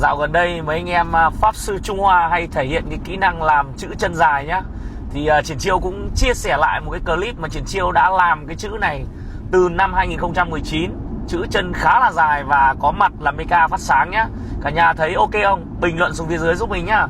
Dạo gần đây mấy anh em Pháp Sư Trung Hoa hay thể hiện cái kỹ năng làm chữ chân dài nhá. Thì Triển Chiêu cũng chia sẻ lại một cái clip mà Triển Chiêu đã làm cái chữ này từ năm 2019. Chữ chân khá là dài và có mặt là Mecha phát sáng nhá. Cả nhà thấy ok không? Bình luận xuống phía dưới giúp mình nhá.